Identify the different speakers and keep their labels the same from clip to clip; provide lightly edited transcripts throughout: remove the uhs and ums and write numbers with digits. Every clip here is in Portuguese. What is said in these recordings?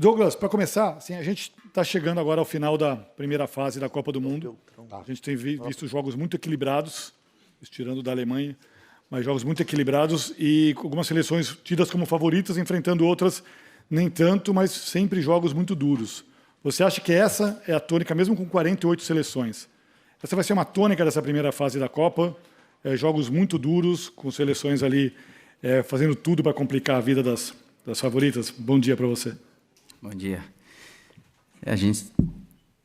Speaker 1: Douglas, para começar, assim, a gente está chegando agora ao final da primeira fase da Copa do Mundo. A gente tem visto jogos muito equilibrados, tirando da Alemanha, mas jogos muito equilibrados e algumas seleções tidas como favoritas, enfrentando outras nem tanto, mas sempre jogos muito duros. Você acha que essa é a tônica, mesmo com 48 seleções? Essa vai ser uma tônica dessa primeira fase da Copa, jogos muito duros, com seleções ali fazendo tudo para complicar a vida das favoritas. Bom dia para você.
Speaker 2: Bom dia. A gente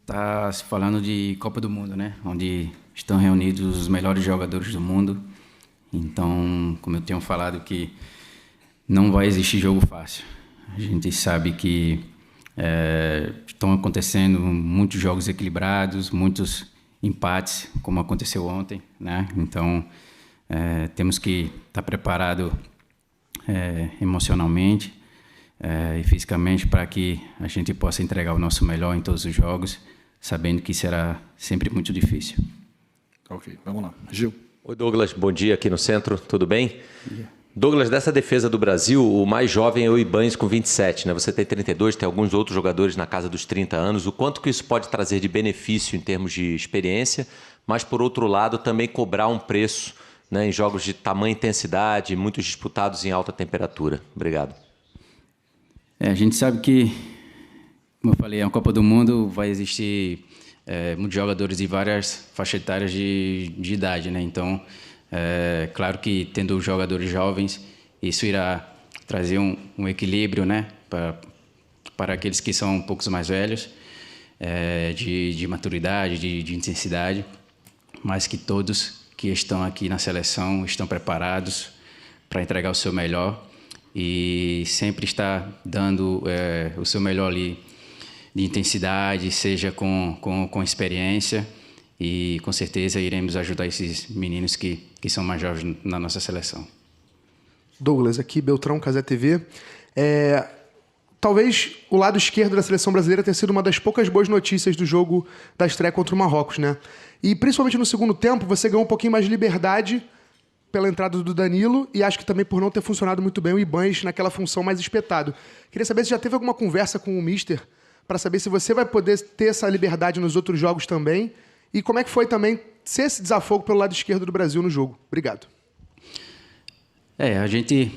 Speaker 2: está se falando de Copa do Mundo, né? Onde estão reunidos os melhores jogadores do mundo. Então, como eu tenho falado, que não vai existir jogo fácil. A gente sabe que estão acontecendo muitos jogos equilibrados, muitos empates, como aconteceu ontem, né? Então, temos que estar preparado emocionalmente e fisicamente para que a gente possa entregar o nosso melhor em todos os jogos, sabendo que será sempre muito difícil.
Speaker 1: Ok, vamos lá. Gil.
Speaker 3: Oi, Douglas, bom dia aqui no centro, tudo bem? Douglas, dessa defesa do Brasil, o mais jovem é o Ibañez com 27, né? Você tem 32, tem alguns outros jogadores na casa dos 30 anos. O quanto que isso pode trazer de benefício em termos de experiência, mas, por outro lado, também cobrar um preço, né, em jogos de tamanha intensidade, muitos disputados em alta temperatura. Obrigado.
Speaker 2: A gente sabe que, como eu falei, a Copa do Mundo vai existir muitos jogadores de várias faixas etárias de idade, né? Então, claro que tendo jogadores jovens, isso irá trazer um equilíbrio, né, para aqueles que são um pouco mais velhos, de maturidade, de intensidade, mas que todos que estão aqui na seleção estão preparados para entregar o seu melhor e sempre está dando o seu melhor ali de intensidade, seja com experiência, e com certeza iremos ajudar esses meninos que são mais jovens na nossa seleção.
Speaker 4: Douglas, aqui, Beltrão, Cazé TV. Talvez o lado esquerdo da seleção brasileira tenha sido uma das poucas boas notícias do jogo da estreia contra o Marrocos, né? E principalmente no segundo tempo, você ganhou um pouquinho mais de liberdade pela entrada do Danilo e acho que também por não ter funcionado muito bem o Ibañez naquela função mais espetado. Queria saber se já teve alguma conversa com o Mister para saber se você vai poder ter essa liberdade nos outros jogos também e como é que foi também ser esse desafogo pelo lado esquerdo do Brasil no jogo. Obrigado.
Speaker 2: A gente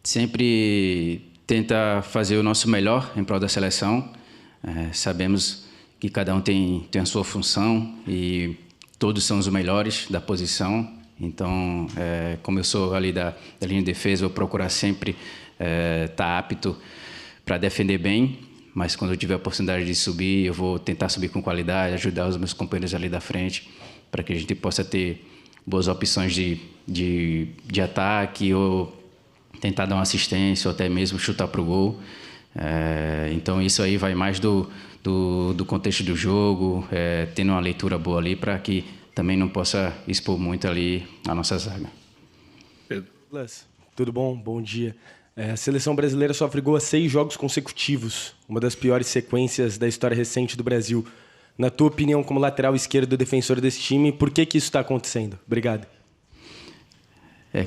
Speaker 2: sempre tenta fazer o nosso melhor em prol da seleção. Sabemos que cada um tem a sua função e todos são os melhores da posição. Então, como eu sou ali da linha de defesa, eu vou procurar sempre estar apto para defender bem, mas quando eu tiver a oportunidade de subir, eu vou tentar subir com qualidade, ajudar os meus companheiros ali da frente, para que a gente possa ter boas opções de ataque ou tentar dar uma assistência ou até mesmo chutar para o gol. Então, isso aí vai mais do contexto do jogo, tendo uma leitura boa ali para que também não possa expor muito ali a nossa zaga.
Speaker 1: Pedro.
Speaker 5: Tudo bom? Bom dia. A seleção brasileira sofre gol a 6 jogos consecutivos, uma das piores sequências da história recente do Brasil. Na tua opinião, como lateral esquerdo defensor desse time, por que isso está acontecendo? Obrigado.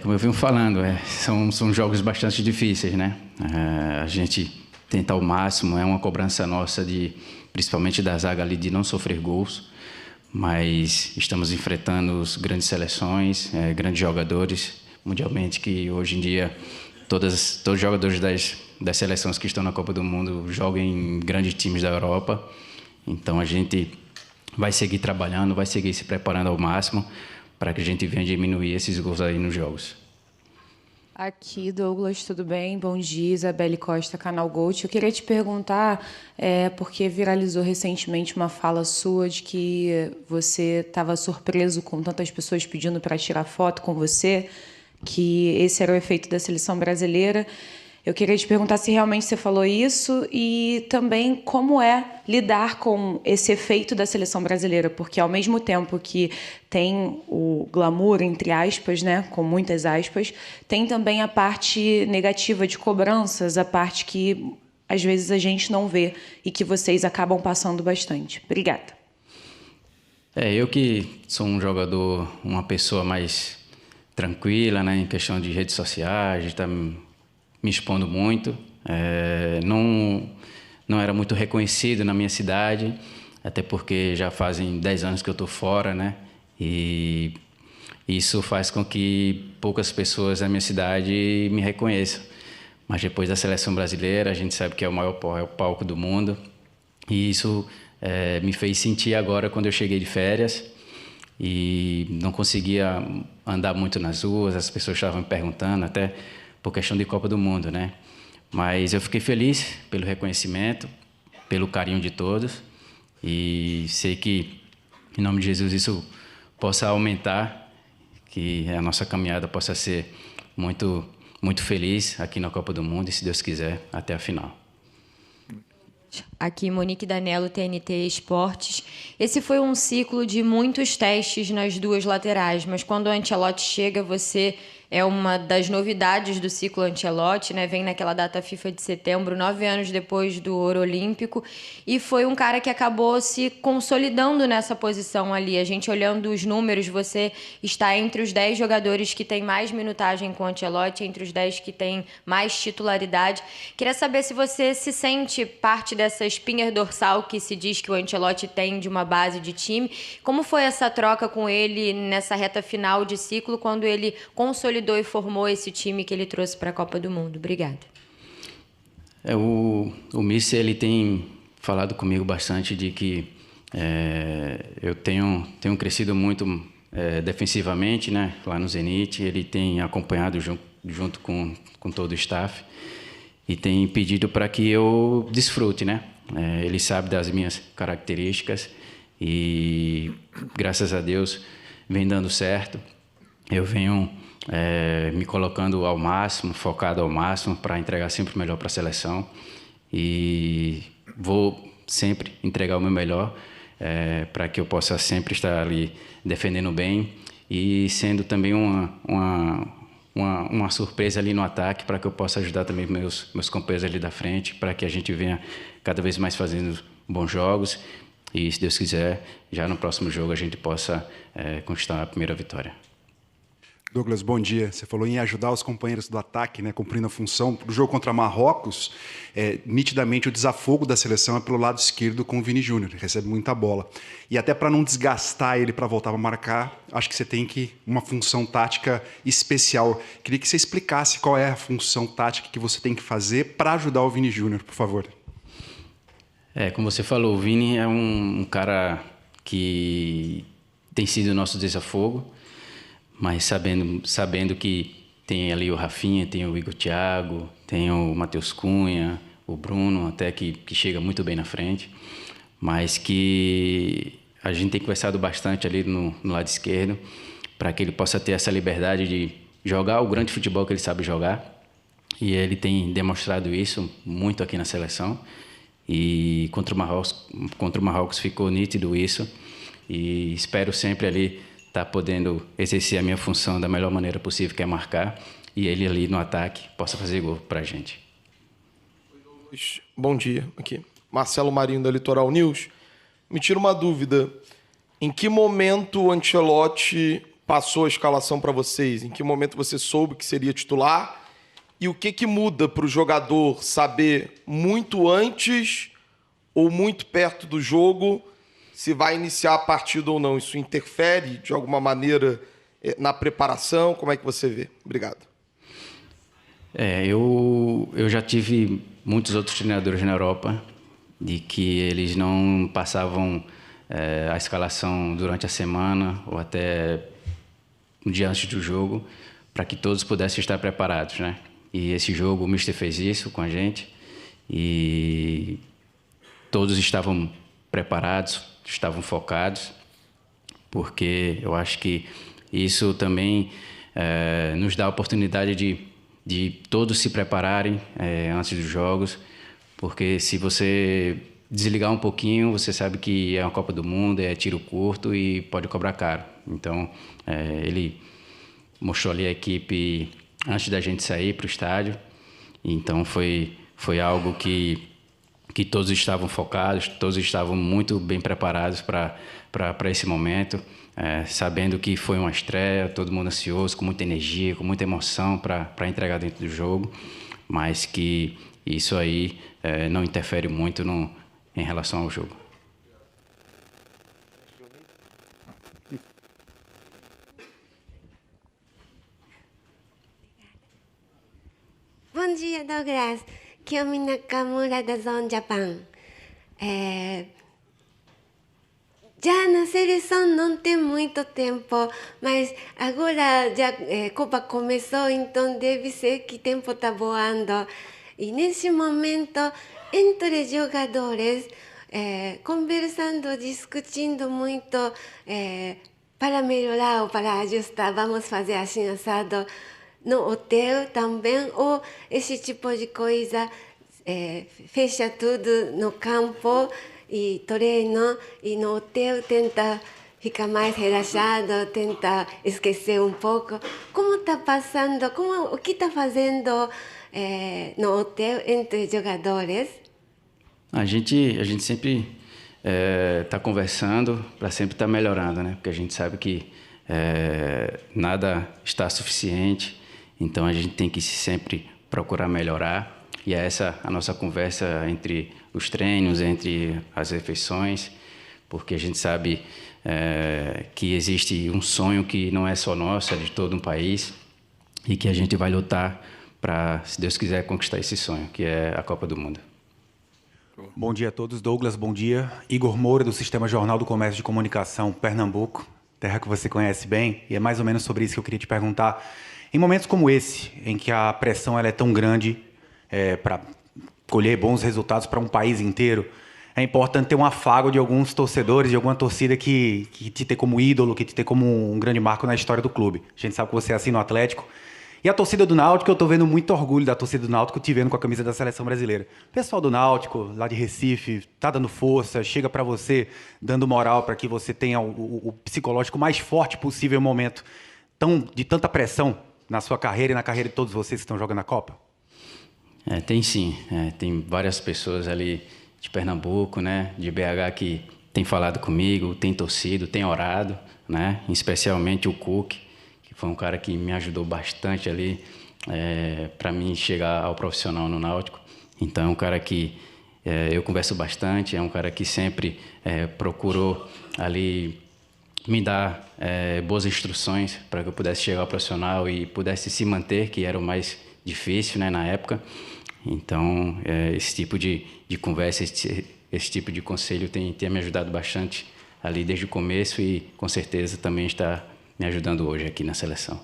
Speaker 2: Como eu venho falando, são jogos bastante difíceis, né? A gente tenta ao máximo, é uma cobrança nossa, principalmente da zaga ali, de não sofrer gols, mas estamos enfrentando as grandes seleções, grandes jogadores, mundialmente, que hoje em dia todos os jogadores das seleções que estão na Copa do Mundo jogam em grandes times da Europa. Então a gente vai seguir trabalhando, vai seguir se preparando ao máximo para que a gente venha diminuir esses gols aí nos jogos.
Speaker 6: Aqui, Douglas, tudo bem? Bom dia, Isabelle Costa, Canal Gold. Eu queria te perguntar, porque viralizou recentemente uma fala sua de que você estava surpreso com tantas pessoas pedindo para tirar foto com você, que esse era o efeito da seleção brasileira. Eu queria te perguntar se realmente você falou isso e também como é lidar com esse efeito da seleção brasileira, porque ao mesmo tempo que tem o glamour, entre aspas, né, com muitas aspas, tem também a parte negativa de cobranças, a parte que às vezes a gente não vê e que vocês acabam passando bastante. Obrigada.
Speaker 2: Eu que sou um jogador, uma pessoa mais tranquila, né, em questão de redes sociais, me expondo muito, não não era muito reconhecido na minha cidade, até porque já fazem 10 anos que eu estou fora, né? E isso faz com que poucas pessoas da minha cidade me reconheçam. Mas depois da seleção brasileira, a gente sabe que é o maior palco do mundo. E isso me fez sentir agora, quando eu cheguei de férias e não conseguia andar muito nas ruas, as pessoas estavam me perguntando, até por questão de Copa do Mundo, né? Mas eu fiquei feliz pelo reconhecimento, pelo carinho de todos, e sei que, em nome de Jesus, isso possa aumentar, que a nossa caminhada possa ser muito, muito feliz aqui na Copa do Mundo e, se Deus quiser, até a final.
Speaker 7: Aqui, Monique Danello, TNT Esportes. Esse foi um ciclo de muitos testes nas duas laterais, mas quando o Ancelotti chega, você é uma das novidades do ciclo Ancelotti, né? Vem naquela data FIFA de setembro, 9 anos depois do Ouro Olímpico, e foi um cara que acabou se consolidando nessa posição ali. A gente olhando os números, você está entre os 10 jogadores que têm mais minutagem com o Ancelotti, entre os 10 que têm mais titularidade. Queria saber se você se sente parte dessa espinha dorsal que se diz que o Ancelotti tem de uma base de time. Como foi essa troca com ele nessa reta final de ciclo, quando ele consolidou e formou esse time que ele trouxe para a Copa do Mundo? Obrigada.
Speaker 2: O Mister, ele tem falado comigo bastante de que eu tenho crescido muito defensivamente, né, lá no Zenit. Ele tem acompanhado junto com todo o staff e tem pedido para que eu desfrute, né? Ele sabe das minhas características e, graças a Deus, vem dando certo. Eu venho me colocando ao máximo, focado ao máximo para entregar sempre o melhor para a seleção, e vou sempre entregar o meu melhor para que eu possa sempre estar ali defendendo bem e sendo também uma surpresa ali no ataque, para que eu possa ajudar também meus companheiros ali da frente, para que a gente venha cada vez mais fazendo bons jogos e, se Deus quiser, já no próximo jogo a gente possa conquistar a primeira vitória.
Speaker 8: Douglas, bom dia. Você falou em ajudar os companheiros do ataque, né, cumprindo a função. Do jogo contra Marrocos, nitidamente o desafogo da seleção é pelo lado esquerdo com o Vini Júnior, ele recebe muita bola. E até para não desgastar ele para voltar para marcar, acho que você tem uma função tática especial. Queria que você explicasse qual é a função tática que você tem que fazer para ajudar o Vini Júnior, por favor.
Speaker 2: Como você falou, o Vini é um cara que tem sido o nosso desafogo, mas sabendo que tem ali o Rafinha, tem o Igor Thiago, tem o Matheus Cunha, o Bruno, até que chega muito bem na frente, mas que a gente tem conversado bastante ali no lado esquerdo, para que ele possa ter essa liberdade de jogar o grande futebol que ele sabe jogar, e ele tem demonstrado isso muito aqui na seleção, e contra o Marrocos ficou nítido isso, e espero sempre ali estar podendo exercer a minha função da melhor maneira possível, que é marcar, e ele ali no ataque possa fazer gol para a gente.
Speaker 9: Bom dia, aqui. Marcelo Marinho, da Litoral News. Me tira uma dúvida. Em que momento o Ancelotti passou a escalação para vocês? Em que momento você soube que seria titular? E o que muda para o jogador saber muito antes ou muito perto do jogo se vai iniciar a partida ou não? Isso interfere de alguma maneira na preparação? Como é que você vê? Obrigado.
Speaker 2: Eu já tive muitos outros treinadores na Europa de que eles não passavam a escalação durante a semana ou até um dia antes do jogo, para que todos pudessem estar preparados, né? E esse jogo o Mister fez isso com a gente e todos estavam preparados, estavam focados, porque eu acho que isso também nos dá a oportunidade de todos se prepararem antes dos jogos, porque se você desligar um pouquinho, você sabe que é uma Copa do Mundo, é tiro curto e pode cobrar caro. Então, ele mostrou ali a equipe antes da gente sair para o estádio, então foi algo que todos estavam focados, todos estavam muito bem preparados para esse momento, sabendo que foi uma estreia, todo mundo ansioso, com muita energia, com muita emoção para entregar dentro do jogo, mas que E isso aí não interfere muito em relação ao jogo.
Speaker 10: Bom dia, Douglas. Kiyomi Nakamura da Zone Japan. Já na seleção não tem muito tempo, mas agora já a Copa começou, então deve ser que o tempo está voando. E nesse momento, entre jogadores, conversando, discutindo muito para melhorar ou para ajustar, vamos fazer assim assado no hotel também, ou esse tipo de coisa, fecha tudo no campo e treino, e no hotel tenta ficar mais relaxado, tenta esquecer um pouco. Como está passando, o que está fazendo no hotel entre jogadores?
Speaker 2: A gente sempre está conversando para sempre estar melhorando, né? Porque a gente sabe que nada está suficiente, então a gente tem que sempre procurar melhorar. E é essa a nossa conversa entre os treinos, entre as refeições, porque a gente sabe que existe um sonho que não é só nosso, é de todo um país, e que a gente vai lutar para, se Deus quiser, conquistar esse sonho, que é a Copa do Mundo.
Speaker 11: Bom dia a todos. Douglas, bom dia. Igor Moura, do Sistema Jornal do Comércio de Comunicação, Pernambuco, terra que você conhece bem, e é mais ou menos sobre isso que eu queria te perguntar. Em momentos como esse, em que a pressão ela é tão grande para colher bons resultados para um país inteiro, é importante ter um afago de alguns torcedores, de alguma torcida que te tem como ídolo, que te tem como um grande marco na história do clube. A gente sabe que você é assim no Atlético. E a torcida do Náutico, eu estou vendo muito orgulho da torcida do Náutico te vendo com a camisa da Seleção Brasileira. O pessoal do Náutico, lá de Recife, está dando força, chega para você, dando moral para que você tenha o psicológico mais forte possível em um momento de tanta pressão na sua carreira e na carreira de todos vocês que estão jogando a Copa?
Speaker 2: Tem sim. Tem várias pessoas ali de Pernambuco, né, de BH, que tem falado comigo, tem torcido, tem orado, né, especialmente o Cook, que foi um cara que me ajudou bastante ali para mim chegar ao profissional no Náutico. Então é um cara que eu converso bastante, é um cara que sempre procurou ali me dar boas instruções para que eu pudesse chegar ao profissional e pudesse se manter, que era o mais difícil, né, na época. Então esse tipo de conversa, esse tipo de conselho tem me ajudado bastante ali desde o começo e com certeza também está me ajudando hoje aqui na seleção.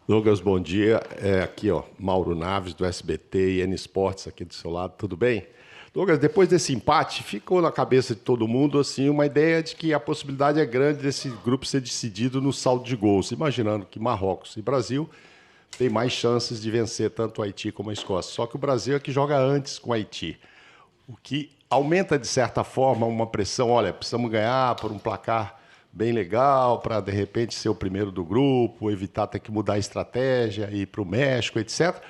Speaker 12: Douglas, bom dia. Aqui, Mauro Naves, do SBT e N Esportes, aqui do seu lado. Tudo bem? Douglas, depois desse empate, ficou na cabeça de todo mundo assim, uma ideia de que a possibilidade é grande desse grupo ser decidido no saldo de gols, imaginando que Marrocos e Brasil têm mais chances de vencer tanto o Haiti como a Escócia. Só que o Brasil é que joga antes com o Haiti, o que aumenta, de certa forma, uma pressão. Olha, precisamos ganhar por um placar bem legal para, de repente, ser o primeiro do grupo, evitar ter que mudar a estratégia, ir para o México, etc.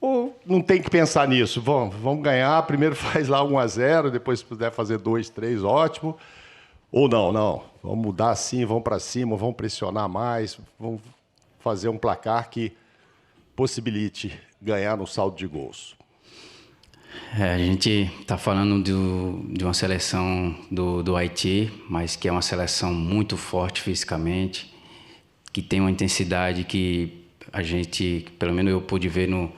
Speaker 12: Ou não tem que pensar nisso? Vamos ganhar, primeiro faz lá 1-0, depois se puder fazer 2-3, ótimo. Ou não, vamos mudar assim, vamos para cima, vamos pressionar mais, vamos fazer um placar que possibilite ganhar no saldo de gols.
Speaker 2: A gente está falando de uma seleção do Haiti, mas que é uma seleção muito forte fisicamente, que tem uma intensidade que a gente, pelo menos eu pude ver no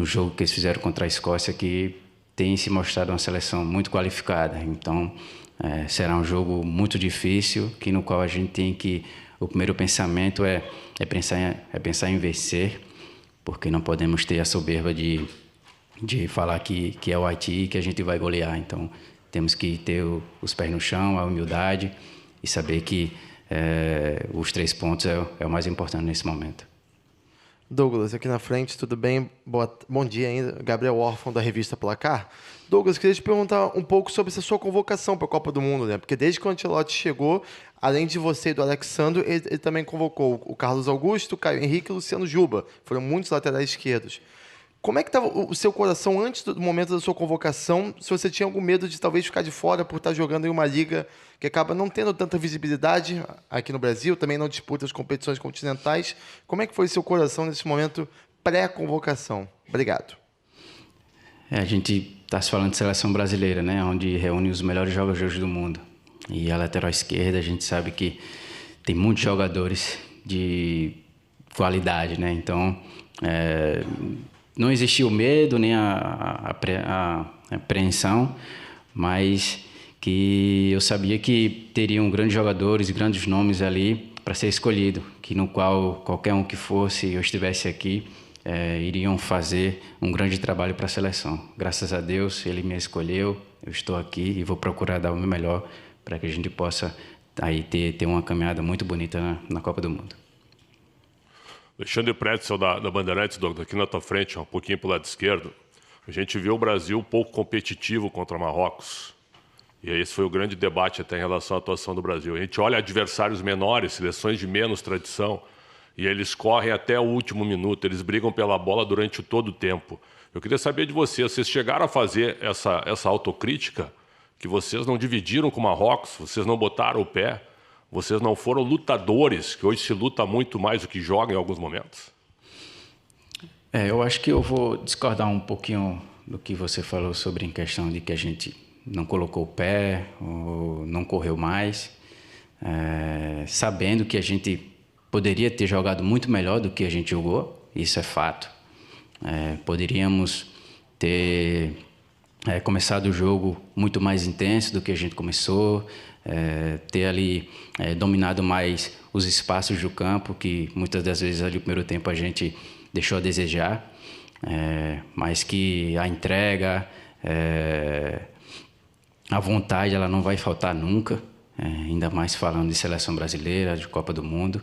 Speaker 2: jogo que eles fizeram contra a Escócia, que tem se mostrado uma seleção muito qualificada. Então, será um jogo muito difícil, no qual a gente tem que... O primeiro pensamento é pensar em vencer, porque não podemos ter a soberba de falar que é o Haiti e que a gente vai golear. Então, temos que ter os pés no chão, a humildade e saber que os 3 pontos é o mais importante nesse momento.
Speaker 13: Douglas, aqui na frente, tudo bem? Bom dia ainda. Gabriel Órfão, da revista Placar. Douglas, queria te perguntar um pouco sobre essa sua convocação para a Copa do Mundo, né? Porque desde que o Ancelotti chegou, além de você e do Alexandre, ele também convocou o Carlos Augusto, o Caio Henrique e o Luciano Juba. Foram muitos laterais esquerdos. Como é que estava o seu coração antes do momento da sua convocação? Se você tinha algum medo de talvez ficar de fora por estar jogando em uma liga que acaba não tendo tanta visibilidade aqui no Brasil, também não disputa as competições continentais. Como é que foi seu coração nesse momento pré-convocação? Obrigado.
Speaker 2: A gente está se falando de seleção brasileira, né? Onde reúne os melhores jogadores do mundo. E a lateral esquerda, a gente sabe que tem muitos jogadores de qualidade, né? Então, não existia o medo nem a apreensão, mas que eu sabia que teriam grandes jogadores, grandes nomes ali para ser escolhido, que no qual qualquer um que fosse eu estivesse aqui, iriam fazer um grande trabalho para a seleção. Graças a Deus, ele me escolheu, eu estou aqui e vou procurar dar o meu melhor para que a gente possa aí ter uma caminhada muito bonita na Copa do Mundo.
Speaker 14: Alexandre Pretzel da Bandeirantes, Douglas, aqui na tua frente, um pouquinho para o lado esquerdo. A gente viu o Brasil um pouco competitivo contra Marrocos. E esse foi o grande debate até em relação à atuação do Brasil. A gente olha adversários menores, seleções de menos tradição, e eles correm até o último minuto, eles brigam pela bola durante todo o tempo. Eu queria saber de vocês chegaram a fazer essa autocrítica, que vocês não dividiram com o Marrocos, vocês não botaram o pé, vocês não foram lutadores, que hoje se luta muito mais do que joga em alguns momentos?
Speaker 2: Eu acho que eu vou discordar um pouquinho do que você falou sobre em questão de que a gente não colocou o pé ou não correu mais, sabendo que a gente poderia ter jogado muito melhor do que a gente jogou, isso é fato. Poderíamos ter começado o jogo muito mais intenso do que a gente começou, ter ali dominado mais os espaços do campo, que muitas das vezes ali no primeiro tempo a gente deixou a desejar, mas que a entrega, a vontade, ela não vai faltar nunca, ainda mais falando de seleção brasileira, de Copa do Mundo,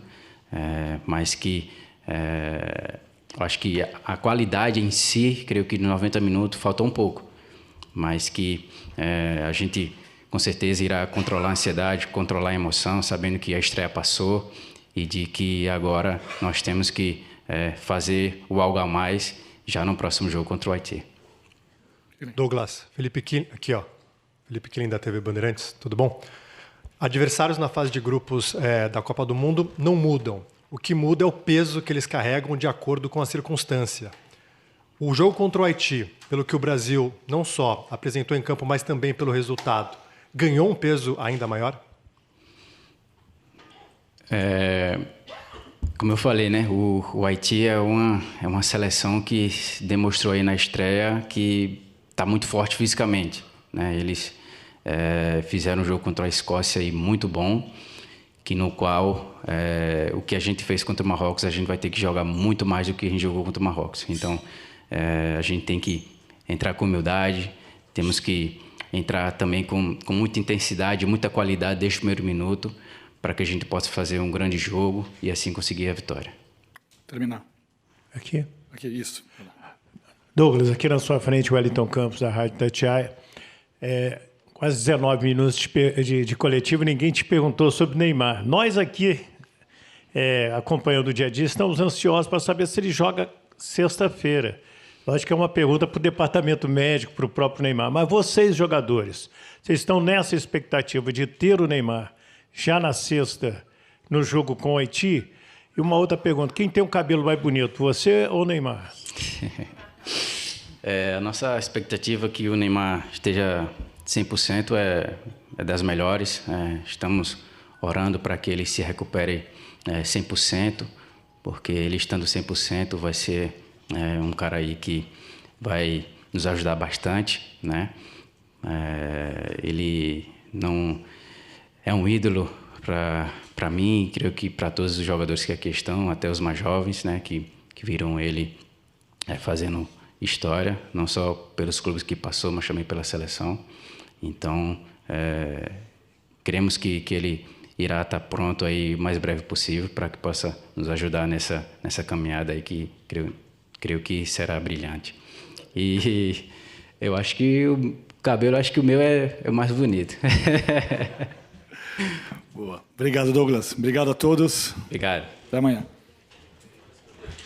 Speaker 2: mas que eu acho que a qualidade em si, creio que nos 90 minutos faltou um pouco, mas que a gente com certeza irá controlar a ansiedade, controlar a emoção, sabendo que a estreia passou e de que agora nós temos que fazer o algo a mais já no próximo jogo contra o Haiti.
Speaker 15: Douglas, Felipe Killing da TV Bandeirantes, tudo bom? Adversários na fase de grupos da Copa do Mundo não mudam. O que muda é o peso que eles carregam de acordo com a circunstância. O jogo contra o Haiti, pelo que o Brasil não só apresentou em campo, mas também pelo resultado, ganhou um peso ainda maior?
Speaker 2: Como eu falei, né? O Haiti é uma seleção que demonstrou aí na estreia que está muito forte fisicamente, né? Eles fizeram um jogo contra a Escócia aí muito bom, que no qual o que a gente fez contra o Marrocos, a gente vai ter que jogar muito mais do que a gente jogou contra o Marrocos. Então, a gente tem que entrar com humildade, temos que entrar também com muita intensidade, muita qualidade desde o primeiro minuto, para que a gente possa fazer um grande jogo e assim conseguir a vitória.
Speaker 1: Terminar.
Speaker 15: Aqui,
Speaker 1: isso.
Speaker 16: Douglas, aqui na sua frente, o Wellington Campos, da Rádio Itatiaia. Quase 19 minutos de coletivo, ninguém te perguntou sobre Neymar. Nós aqui, acompanhando o dia a dia, estamos ansiosos para saber se ele joga sexta-feira. Lógico que é uma pergunta para o departamento médico, para o próprio Neymar. Mas vocês, jogadores, vocês estão nessa expectativa de ter o Neymar já na sexta, no jogo com o Haiti? E uma outra pergunta, quem tem o cabelo mais bonito, você ou o Neymar?
Speaker 2: A nossa expectativa é que o Neymar esteja 100% é das melhores. Estamos orando para que ele se recupere 100%, porque ele estando 100% vai ser um cara aí que vai nos ajudar bastante, né? Ele não é um ídolo para mim, creio que para todos os jogadores que aqui estão, até os mais jovens, né? Que viram ele fazendo história, não só pelos clubes que passou, mas também pela seleção. Então, queremos que ele irá estar pronto aí o mais breve possível para que possa nos ajudar nessa caminhada aí que creio que será brilhante. E eu acho que o cabelo, acho que o meu é o mais bonito.
Speaker 1: Boa. Obrigado, Douglas. Obrigado a todos.
Speaker 2: Obrigado.
Speaker 1: Até amanhã.